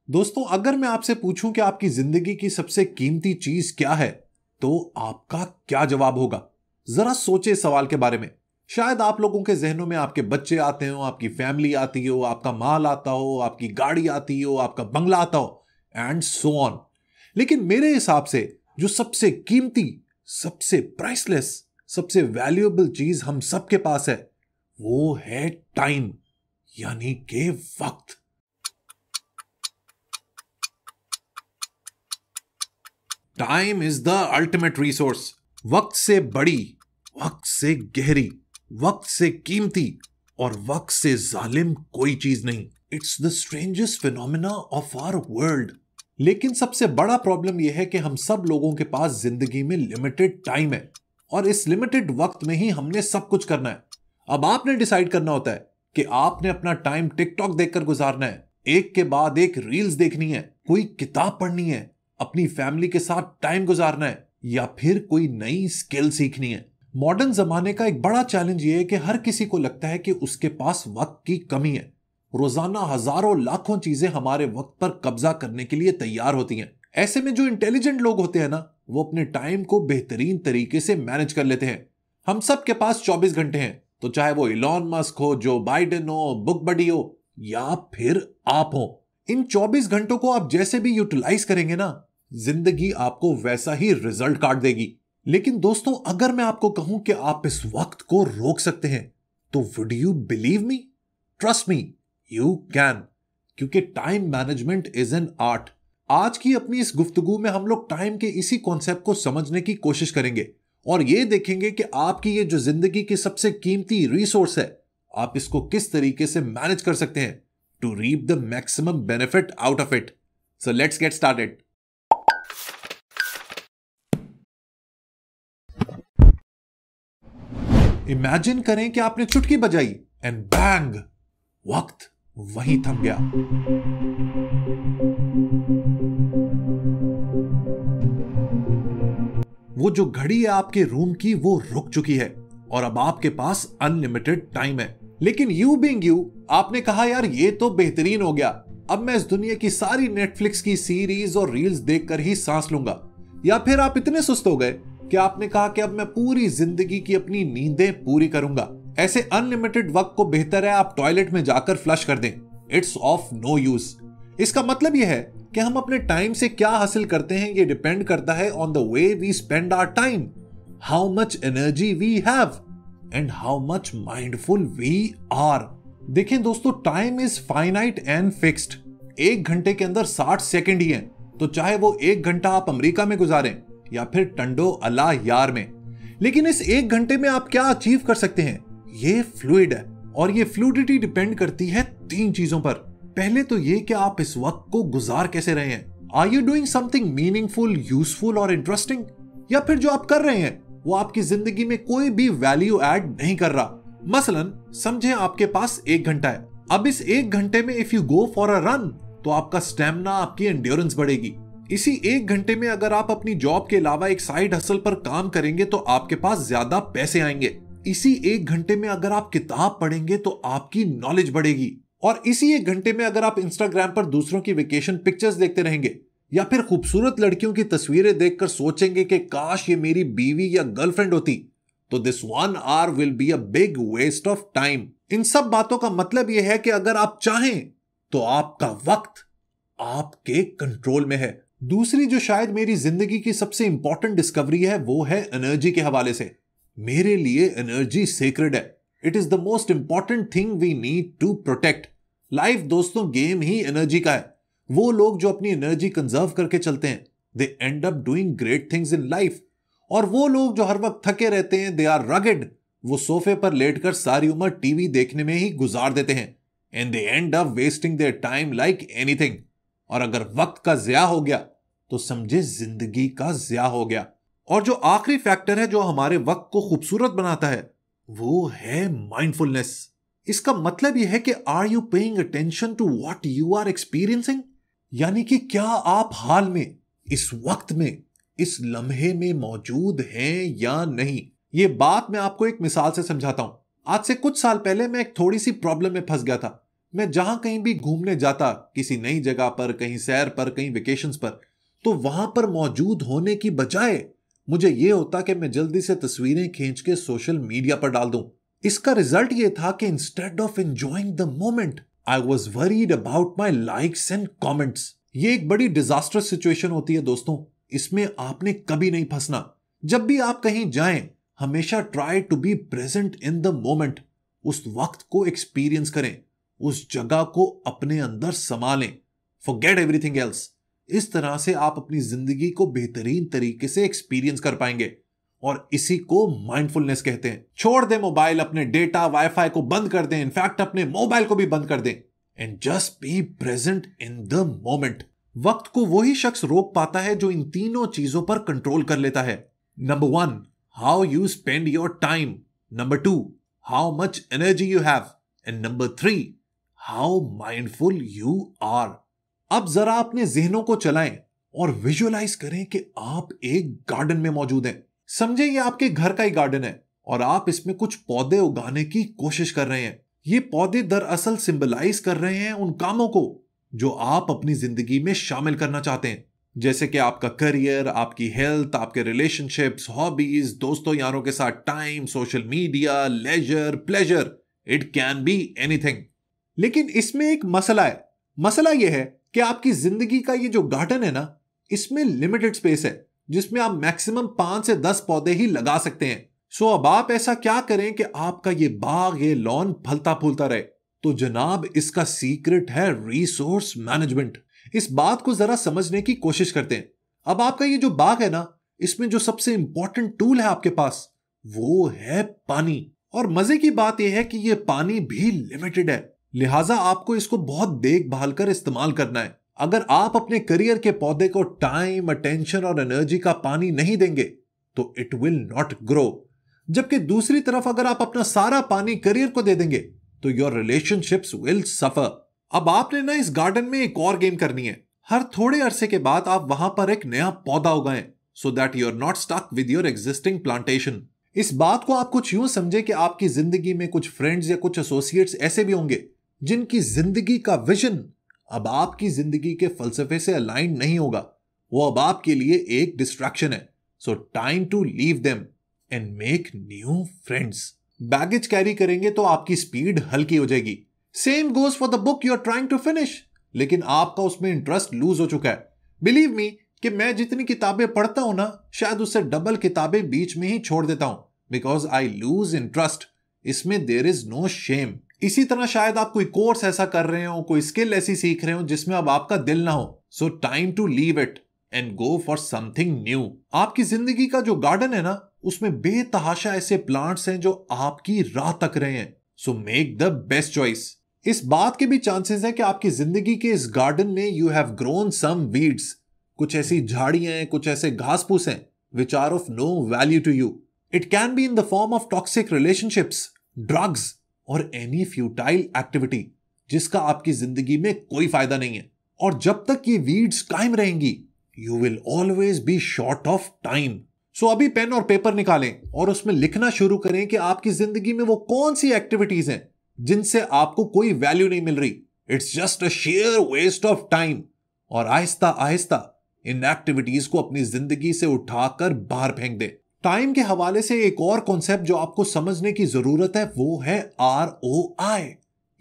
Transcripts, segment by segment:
दोस्तों, अगर मैं आपसे पूछूं कि आपकी जिंदगी की सबसे कीमती चीज क्या है, तो आपका क्या जवाब होगा? जरा सोचे इस सवाल के बारे में। शायद आप लोगों के जहनों में आपके बच्चे आते हो, आपकी फैमिली आती हो, आपका माल आता हो, आपकी गाड़ी आती हो, आपका बंगला आता हो, एंड सो ऑन। लेकिन मेरे हिसाब से जो सबसे कीमती, सबसे प्राइसलेस, सबसे वैल्यूएबल चीज हम सबके पास है, वो है टाइम, यानी कि वक्त। Time is the ultimate resource. वक्त से बड़ी, वक्त से गहरी, वक्त से कीमती और वक्त से जालिम कोई चीज नहीं। It's the strangest phenomena of our world. लेकिन सबसे बड़ा प्रॉब्लम यह है कि हम सब लोगों के पास जिंदगी में लिमिटेड टाइम है और इस लिमिटेड वक्त में ही हमने सब कुछ करना है। अब आपने डिसाइड करना होता है कि आपने अपना टाइम टिकटॉक देखकर गुजारना है, एक के बाद एक रील्स देखनी है, कोई किताब पढ़नी है, अपनी फैमिली के साथ टाइम गुजारना है, या फिर कोई नई स्किल सीखनी है। मॉडर्न जमाने का एक बड़ा चैलेंज यह है कि हर किसी को लगता है कि उसके पास वक्त की कमी है। रोजाना हजारों लाखों चीजें हमारे वक्त पर कब्जा करने के लिए तैयार होती हैं। ऐसे में जो इंटेलिजेंट लोग होते हैं ना, वो अपने टाइम को बेहतरीन तरीके से मैनेज कर लेते हैं। हम सब के पास 24 घंटे हैं, तो चाहे वो इलॉन मस्क हो, जो बाइडेन हो, बुक बडी हो, या फिर आप हो। इन 24 घंटों को आप जैसे भी यूटिलाइज करेंगे ना, जिंदगी आपको वैसा ही रिजल्ट काट देगी। लेकिन दोस्तों, अगर मैं आपको कहूं कि आप इस वक्त को रोक सकते हैं, तो would you believe me? Trust me, you can. क्योंकि time management is an art. आज की अपनी इस गुफ्तगू में हम लोग टाइम के इसी कॉन्सेप्ट को समझने की कोशिश करेंगे और ये देखेंगे कि आपकी ये जो जिंदगी की सबसे कीमती रिसोर्स है, आप इसको किस तरीके से मैनेज कर सकते हैं to reap the maximum benefit out of it. So let's get started. Imagine करें कि आपने चुटकी बजाई एंड बैंग, वक्त वहीं थम गया। वो जो घड़ी है आपके रूम की, वो रुक चुकी है और अब आपके पास अनलिमिटेड टाइम है। लेकिन यू बीइंग यू, आपने कहा यार ये तो बेहतरीन हो गया, अब मैं इस दुनिया की सारी नेटफ्लिक्स की सीरीज और रील्स देखकर ही सांस लूंगा। या फिर आप इतने सुस्त हो गए कि आपने कहा कि अब मैं पूरी जिंदगी की अपनी नींदें पूरी करूंगा। ऐसे अनलिमिटेड वक्त को बेहतर है आप टॉयलेट में जाकर फ्लश कर दें। It's of no use. इसका मतलब यह है कि हम अपने टाइम से क्या हासिल करते हैं, ये डिपेंड करता है on the way we spend our time, how much energy we have and how much mindful we are. देखें दोस्तों, time is finite and fixed. 1 घंटे के अंदर 60 सेकंड ही हैं, तो चाहे वो 1 घंटा आप अमेरिका में गुजारें या फिर टंडो अला यार में। लेकिन इस 1 घंटे में आप क्या अचीव कर सकते हैं, ये फ्लूइड है और ये फ्लूइडिटी डिपेंड करती है 3 चीजों पर। पहले तो ये कि आप इस वक्त को गुजार कैसे रहे हैं। Are you doing something meaningful, useful और इंटरेस्टिंग, या फिर जो आप कर रहे हैं वो आपकी जिंदगी में कोई भी वैल्यू ऐड नहीं कर रहा। मसलन समझे आपके पास 1 घंटा है। अब इस 1 घंटे में if you go for a run, तो आपका स्टेमिना, आपकी एंड्योरेंस बढ़ेगी। इसी 1 घंटे में अगर आप अपनी जॉब के अलावा एक साइड हसल पर काम करेंगे तो आपके पास ज्यादा पैसे आएंगे। इसी 1 घंटे में अगर आप किताब पढ़ेंगे तो आपकी नॉलेज बढ़ेगी। और इसी 1 घंटे में अगर आप इंस्टाग्राम पर दूसरों की वेकेशन पिक्चर्स देखते रहेंगे या फिर खूबसूरत लड़कियों की तस्वीरें देखकर सोचेंगे कि काश ये मेरी बीवी या गर्लफ्रेंड होती, तो this 1 hour will be a big waste of time. इन सब बातों का मतलब यह है कि अगर आप चाहें तो आपका वक्त आपके कंट्रोल में है। दूसरी जो शायद मेरी जिंदगी की सबसे इंपॉर्टेंट डिस्कवरी है, वो है एनर्जी के हवाले से। मेरे लिए एनर्जी सेक्रेड है। It is the most important thing we need to protect. Life दोस्तों गेम ही एनर्जी का है। वो लोग जो अपनी एनर्जी कंजर्व करके चलते हैं, they end up doing great things in life. और वो लोग जो हर वक्त थके रहते हैं, दे आर रगेड। वो सोफे पर लेटकर सारी उम्र टीवी देखने में ही गुजार देते हैं and they end up wasting their time like anything. और अगर वक्त का ज़िया हो गया तो समझे जिंदगी का ज़िया हो गया। और जो आखिरी फैक्टर है जो हमारे वक्त को खूबसूरत बनाता है, वो है माइंडफुलनेस। इसका मतलब यह है कि are you paying attention to what you are experiencing, यानी कि क्या आप हाल में, इस वक्त में, इस लम्हे में मौजूद हैं या नहीं। ये बात मैं आपको एक मिसाल से समझाता हूं। आज से कुछ साल पहले मैं एक थोड़ी सी प्रॉब्लम में फंस गया था, मैं जहां कहीं भी घूमने जाता, किसी नई जगह पर, कहीं सैर पर, कहीं वेकेशंस पर, तो वहां पर मौजूद होने की बजाय मुझे यह होता कि मैं जल्दी से तस्वीरें खींच के सोशल मीडिया पर डाल दूं। इसका रिजल्ट यह था कि instead of enjoying the moment, I was worried about my likes and comments. ये एक बड़ी डिजास्टरस सिचुएशन होती है दोस्तों, इसमें आपने कभी नहीं फंसना। जब भी आप कहीं जाएं, हमेशा try to be present in the moment. उस वक्त को एक्सपीरियंस करें, उस जगह को अपने अंदर समा लें। Forget everything else. इस तरह से आप अपनी जिंदगी को बेहतरीन तरीके से एक्सपीरियंस कर पाएंगे, और इसी को माइंडफुलनेस कहते हैं। छोड़ दें मोबाइल, अपने डेटा वाईफाई को बंद कर दें, इनफैक्ट अपने मोबाइल को भी बंद कर दें, and just be present in the moment. वक्त को वही शख्स रोक पाता है जो इन तीनों चीजों पर कंट्रोल कर लेता है। Number 1, how you spend your time. Number 2, how much energy you have. And number 3, how mindful you are. अब जरा अपने जहनों को चलाएं और विजुअलाइज करें कि आप एक गार्डन में मौजूद हैं। समझे ये आपके घर का ही गार्डन है और आप इसमें कुछ पौधे उगाने की कोशिश कर रहे हैं। ये पौधे दरअसल सिंबलाइज कर रहे हैं उन कामों को जो आप अपनी जिंदगी में शामिल करना चाहते हैं, जैसे कि आपका करियर, आपकी हेल्थ, आपके रिलेशनशिप्स, हॉबीज, दोस्तों यारों के साथ time, social media, leisure, pleasure, it can be anything. लेकिन इसमें एक मसला है। मसला यह है कि आपकी जिंदगी का ये जो गार्डन है ना, इसमें लिमिटेड स्पेस है जिसमें आप मैक्सिमम 5 से 10 पौधे ही लगा सकते हैं। सो अब आप ऐसा क्या करें कि आपका ये बाग, ये लॉन फलता फूलता रहे? तो जनाब, इसका सीक्रेट है रिसोर्स मैनेजमेंट। इस बात को जरा समझने की कोशिश करते हैं। अब आपका ये जो बाग है ना, इसमें जो सबसे इंपॉर्टेंट टूल है आपके पास, वो है पानी। और मजे की बात यह है कि ये पानी भी लिमिटेड है, लिहाजा आपको इसको बहुत देखभाल कर इस्तेमाल करना है। अगर आप अपने करियर के पौधे को टाइम, अटेंशन और एनर्जी का पानी नहीं देंगे तो इट विल नॉट ग्रो। जबकि दूसरी तरफ अगर आप अपना सारा पानी करियर को दे देंगे तो योर रिलेशनशिप्स विल सफर। अब आपने ना इस गार्डन में एक और गेम करनी है। हर थोड़े अरसे के बाद आप वहां पर एक नया पौधा उगाएं, so that you are not stuck with your existing plantation. इस बात को आप कुछ यूं समझे कि आपकी जिंदगी में कुछ फ्रेंड्स या कुछ एसोसिएट्स ऐसे भी होंगे जिनकी जिंदगी का विजन अब आपकी जिंदगी के फलसफे से अलाइन नहीं होगा। वो अब आपके लिए एक डिस्ट्रैक्शन है। So time to leave them and make new friends. Baggage carry करेंगे तो आपकी स्पीड हल्की हो जाएगी। Same goes for the book you are trying to finish, लेकिन आपका उसमें इंटरेस्ट लूज हो चुका है। बिलीव मी कि मैं जितनी किताबें पढ़ता हूं ना, शायद उससे डबल किताबें बीच में ही छोड़ देता हूं, बिकॉज आई लूज इंटरेस्ट। इसमें देयर इज नो शेम। इसी तरह शायद आप कोई कोर्स ऐसा कर रहे हो, कोई स्किल ऐसी सीख रहे हो जिसमें अब आपका दिल ना हो। So time to leave it and go for something new. आपकी जिंदगी का जो गार्डन है ना, उसमें बेतहाशा ऐसे प्लांट्स हैं जो आपकी राह तक रहे हैं। So make the best choice. इस बात के भी चांसेस हैं कि आपकी जिंदगी के इस गार्डन में you have grown some weeds. कुछ ऐसी झाड़ियां हैं, कुछ ऐसे घास फूस हैं which are of no value to you. It can be in the form of toxic relationships, drugs और एनी फ्यूटाइल एक्टिविटी जिसका आपकी जिंदगी में कोई फायदा नहीं है। और जब तक ये वीड्स कायम रहेंगी, you will always be short of time. So अभी पेन और पेपर निकालें और उसमें लिखना शुरू करें कि आपकी जिंदगी में वो कौन सी एक्टिविटीज हैं जिनसे आपको कोई वैल्यू नहीं मिल रही। It's just a sheer waste of time. और आहिस्ता आहिस्ता इन एक्टिविटीज को अपनी जिंदगी से उठाकर बाहर फेंक दें। टाइम के हवाले से एक और कॉन्सेप्ट जो आपको समझने की जरूरत है वो है ROI,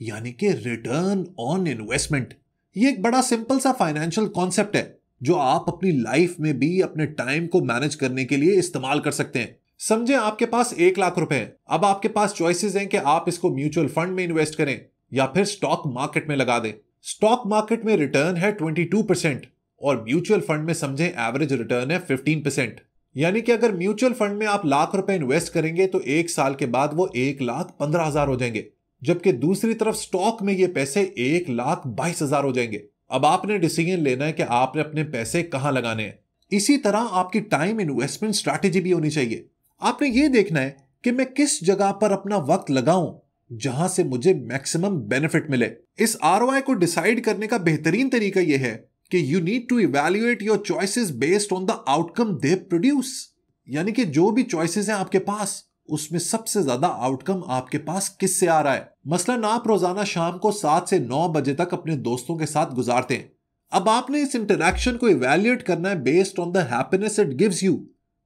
यानी कि रिटर्न ऑन इन्वेस्टमेंट। ये एक बड़ा सिंपल सा फाइनेंशियल कॉन्सेप्ट है जो आप अपनी लाइफ में भी अपने टाइम को मैनेज करने के लिए इस्तेमाल कर सकते हैं। समझे आपके पास 1 लाख रुपए हैं। अब आपके पास चॉइसेस हैं कि आप इसको म्यूचुअल फंड में इन्वेस्ट करें या फिर स्टॉक मार्केट में लगा दें। स्टॉक मार्केट में रिटर्न है 22% और म्यूचुअल फंड में समझे एवरेज रिटर्न है 15%। यानी कि अगर म्यूचुअल फंड में आप लाख रुपए इन्वेस्ट करेंगे तो 1 साल के बाद वो 1,15,000 हो जाएंगे, जबकि दूसरी तरफ स्टॉक में ये पैसे 1,22,000 हो जाएंगे। अब आपने डिसीजन लेना है कि आपने अपने पैसे कहां लगाने हैं। इसी तरह आपकी टाइम इन्वेस्टमेंट स्ट्रैटेजी भी होनी चाहिए। आपने ये देखना है कि मैं किस जगह पर अपना वक्त लगाऊं जहां से मुझे मैक्सिमम बेनिफिट मिले। इस ROI को डिसाइड करने का बेहतरीन तरीका यह है कि you need to evaluate your choices based on the outcome they produce. यानी कि जो भी चॉइसेस हैं आपके पास, उसमें सबसे ज्यादा आउटकम आपके पास किससे आ रहा है। मसलन आप रोजाना शाम को 7 से 9 बजे तक अपने दोस्तों के साथ गुजारते हैं। अब आपने इस इंटरैक्शन को इवैल्यूएट करना है based on the happiness it gives you.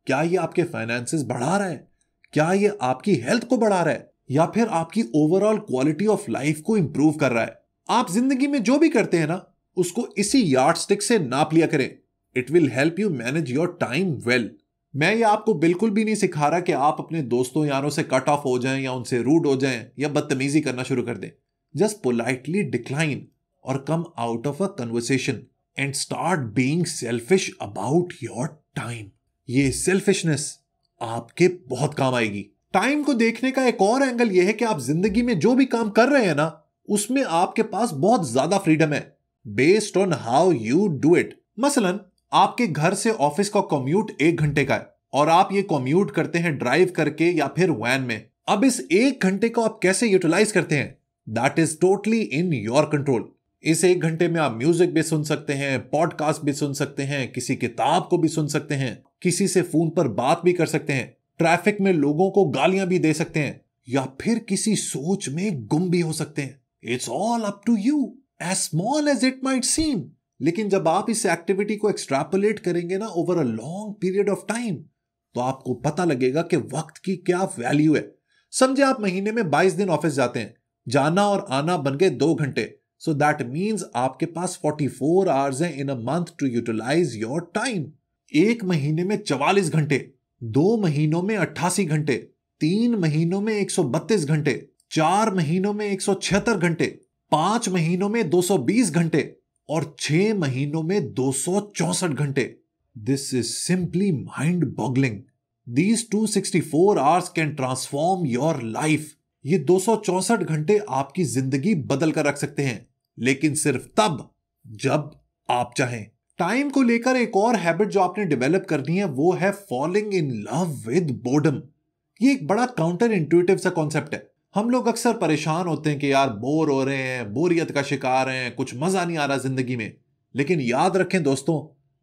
क्या ये आपके फाइनेंसेस बढ़ा रहा है, क्या ये आपकी हेल्थ को बढ़ा रहा है, या फिर आपकी ओवरऑल क्वालिटी ऑफ लाइफ को इंप्रूव कर रहा है। आप जिंदगी में जो भी करते हैं ना, उसको इसी यार्डस्टिक से नाप लिया करें। It will help you manage your time well. मैं ये आपको बिल्कुल भी नहीं सिखा रहा कि आप अपने दोस्तों यारों से कट ऑफ हो जाएं या उनसे रूड हो जाएं या बदतमीजी करना शुरू कर दें। जस्ट पोलाइटली डिक्लाइन और come out of a conversation and start being selfish about your time. ये सेल्फिशनेस आपके बहुत काम आएगी। टाइम को देखने का एक और एंगल यह है कि आप जिंदगी में जो भी काम कर रहे हैं ना, उसमें आपके पास बहुत ज्यादा फ्रीडम है based on how you do it. मसलन आपके घर से ऑफिस का कम्यूट 1 घंटे का है और आप ये कम्यूट करते हैं ड्राइव करके या फिर वैन में। अब इस 1 घंटे को आप कैसे यूटिलाइज करते हैं, that is totally in your control. इस 1 घंटे में आप म्यूजिक भी सुन सकते हैं, पॉडकास्ट भी सुन सकते हैं, किसी किताब को भी सुन सकते हैं, किसी से फोन पर बात भी कर सकते हैं, ट्रैफिक में लोगों को गालियां भी दे सकते हैं, या फिर किसी सोच में गुम भी हो सकते हैं। It's all up to you, as small as it might seem. लेकिन जब आप इस एक्टिविटी को एक्सट्रैपोलेट करेंगे ना over a long period of time, तो आपको पता लगेगा कि वक्त की क्या वैल्यू है। समझे आप महीने में 22 दिन ऑफिस जाते हैं, जाना और आना बन गए 2 घंटे। सो दैट मीन्स आपके पास 44 आवर्स हैं in a month to utilize your time. 1 महीने में 44 घंटे, 2 महीनों में 88 घंटे, 3 महीनों में 132 घंटे, 4 महीनों में 176 घंटे, 5 महीनों में 220 घंटे और 6 महीनों में 264 घंटे। This is simply mind boggling. These 264 hours can transform your life. ये 264 घंटे आपकी जिंदगी बदल कर रख सकते हैं, लेकिन सिर्फ तब जब आप चाहें। टाइम को लेकर एक और हैबिट जो आपने डेवलप करनी है वो है falling in love with boredom. ये एक बड़ा काउंटर इंट्यूटिव सा कॉन्सेप्ट है। हम लोग अक्सर परेशान होते हैं कि यार बोर हो रहे हैं, बोरियत का शिकार हैं, कुछ मजा नहीं आ रहा जिंदगी में। लेकिन याद रखें दोस्तों,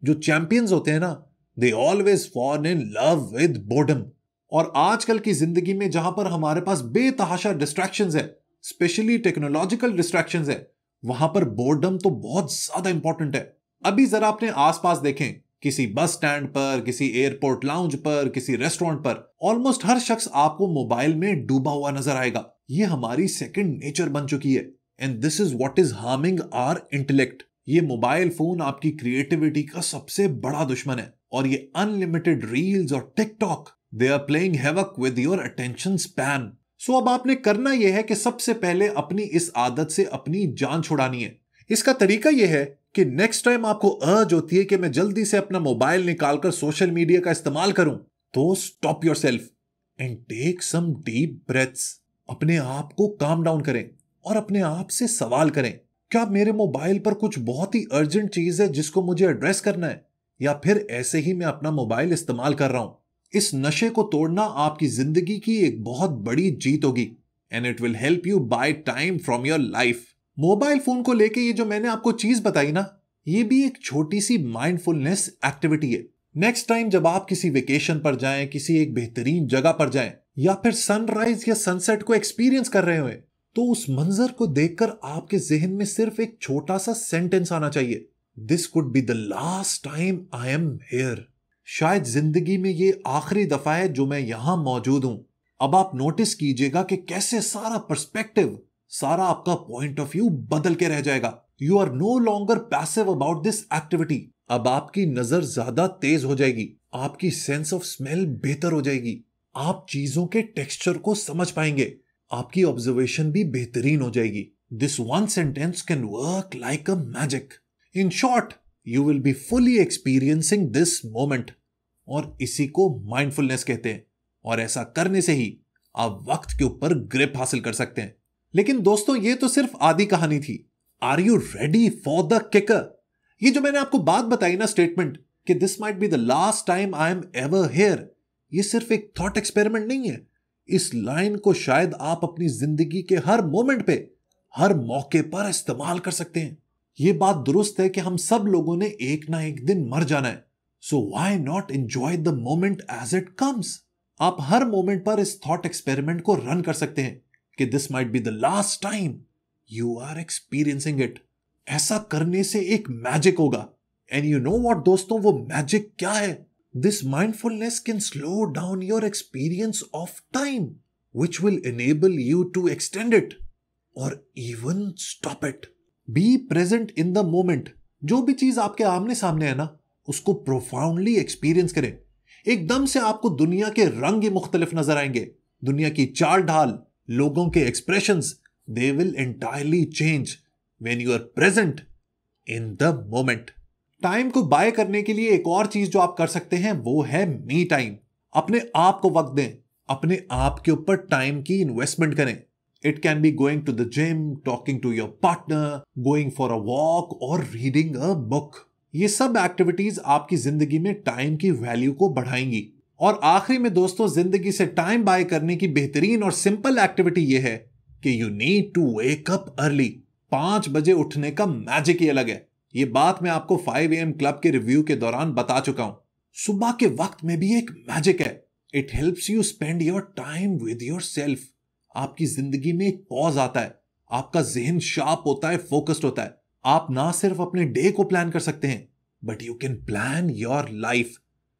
जो चैंपियंस होते हैं ना, they always fall in love with boredom. और आजकल की जिंदगी में जहां पर हमारे पास बेतहाशा डिस्ट्रैक्शंस है, स्पेशली टेक्नोलॉजिकल डिस्ट्रैक्शंस है, वहां पर बोर्डम तो बहुत ज्यादा इंपॉर्टेंट है। अभी जरा अपने आसपास देखें, किसी बस स्टैंड पर, किसी एयरपोर्ट लाउंज पर, किसी रेस्टोरेंट पर, ऑलमोस्ट हर शख्स आपको मोबाइल में डूबा हुआ नजर आएगा। ये हमारी सेकंड नेचर बन चुकी है and this is what is harming our intellect. ये मोबाइल फोन आपकी क्रिएटिविटी का सबसे बड़ा दुश्मन है और ये अनलिमिटेड रील्स और TikTok, they are playing havoc with your attention span. So अब आपने करना यह है कि सबसे पहले अपनी इस आदत से अपनी जान छुड़ानी है। इसका तरीका यह है कि नेक्स्ट टाइम आपको अर्ज होती है कि मैं जल्दी से अपना मोबाइल निकालकर सोशल मीडिया का इस्तेमाल करूं, तो stop yourself and take some deep breaths. अपने आप को काम डाउन करें और अपने आप से सवाल करें, क्या मेरे मोबाइल पर कुछ बहुत ही अर्जेंट चीज है जिसको मुझे एड्रेस करना है, या फिर ऐसे ही मैं अपना मोबाइल इस्तेमाल कर रहा हूं। इस नशे को तोड़ना आपकी जिंदगी की एक बहुत बड़ी जीत होगी and it will help you by time from your life. Mobile phone को लेके ये जो मैंने आपको चीज बताई ना, ये भी एक छोटी सी माइंडफुलनेस एक्टिविटी है। नेक्स्ट टाइम जब आप किसी वेकेशन पर जाएं, किसी एक बेहतरीन जगह पर जाएं, या फिर सनराइज या सनसेट को एक्सपीरियंस कर रहे हो, तो उस मंजर को देखकर आपके जहन में सिर्फ एक छोटा सा सेंटेंस आना चाहिए, this could be the last time I am here. शायद जिंदगी में ये आखिरी दफा है जो मैं यहां मौजूद हूं। अब आप नोटिस कीजिएगा कि कैसे सारा पर्सपेक्टिव, सारा आपका पॉइंट ऑफ व्यू बदल के रह जाएगा। You are no longer passive about this activity. अब आपकी नजर ज्यादा तेज हो जाएगी, आपकी सेंस ऑफ स्मेल बेहतर हो जाएगी, आप चीजों के टेक्सचर को समझ पाएंगे, आपकी ऑब्जर्वेशन भी बेहतरीन हो जाएगी। This one sentence can work like a magic. In short, you will be fully experiencing this moment. और इसी को माइंडफुलनेस कहते हैं, और ऐसा करने से ही आप वक्त के ऊपर ग्रिप हासिल कर सकते हैं। लेकिन दोस्तों, ये तो सिर्फ आधी कहानी थी। Are you ready for the kicker? ये जो मैंने आपको बात बताई ना, स्टेटमेंट कि this might be the last time I am ever here, ये सिर्फ एक थॉट एक्सपेरिमेंट नहीं है। इस लाइन को शायद आप अपनी जिंदगी के हर मोमेंट पे, हर मौके पर इस्तेमाल कर सकते हैं। ये बात दुरुस्त है कि हम सब लोगों ने एक ना एक दिन मर जाना है, so why not enjoy the moment as it comes. आप हर मोमेंट पर इस थॉट एक्सपेरिमेंट को रन कर सकते हैं कि this might be the last time you are experiencing it. ऐसा करने से एक मैजिक होगा। एंड यू नो व्हाट दोस्तों, वो मैजिक क्या है? This mindfulness can slow down your experience of time, which will enable you to extend it or even stop it. Be present in the moment. जो भी चीज आपके आमने सामने है ना, उसको प्रोफाउंडली एक्सपीरियंस करें। एकदम से आपको दुनिया के रंग ही मुख्तलिफ नजर आएंगे, दुनिया की चाल ढाल, लोगों के expressions, they will entirely change when you are present in the moment. Time को बाय करने के लिए एक और चीज जो आप कर सकते हैं वो है मी टाइम। अपने आप को वक्त दें, अपने आप के ऊपर टाइम की इन्वेस्टमेंट करें। It can be going to the gym, talking to your partner, going for a walk और रीडिंग अ बुक। ये सब एक्टिविटीज आपकी जिंदगी में टाइम की वैल्यू को बढ़ाएंगी। और आखिरी में दोस्तों, जिंदगी से टाइम बाय करने की बेहतरीन और सिंपल एक्टिविटी यह है कि you need to wake up early. 5 बजे उठने का मैजिक ही अलग है। ये बात मैं आपको 5 AM क्लब के रिव्यू के दौरान बता चुका हूं। सुबह के वक्त में भी एक मैजिक है। It helps you spend your time with your self. आपकी जिंदगी में एक पॉज आता है, आपका जहन शार्प होता है, फोकस्ड होता है। आप ना सिर्फ अपने डे को प्लान कर सकते हैं, but you can plan your life.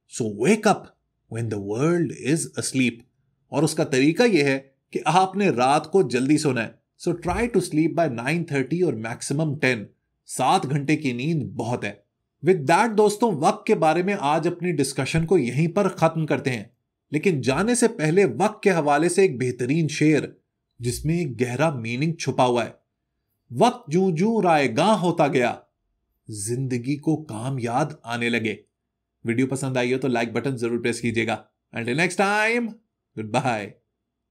So wake up when the world is asleep. और उसका तरीका यह है कि आपने रात को जल्दी सोना है। So try to sleep by 9:30 और मैक्सिमम 10। 7 घंटे की नींद बहुत है। विद दैट दोस्तों, वक्त के बारे में आज अपनी डिस्कशन को यहीं पर खत्म करते हैं। लेकिन जाने से पहले वक्त के हवाले से एक बेहतरीन शेर जिसमें एक गहरा मीनिंग छुपा हुआ है। वक्त जूं जूं रायगां होता गया, जिंदगी को काम याद आने लगे। वीडियो पसंद आई हो तो लाइक बटन जरूर प्रेस कीजिएगा। Until next time, good bye.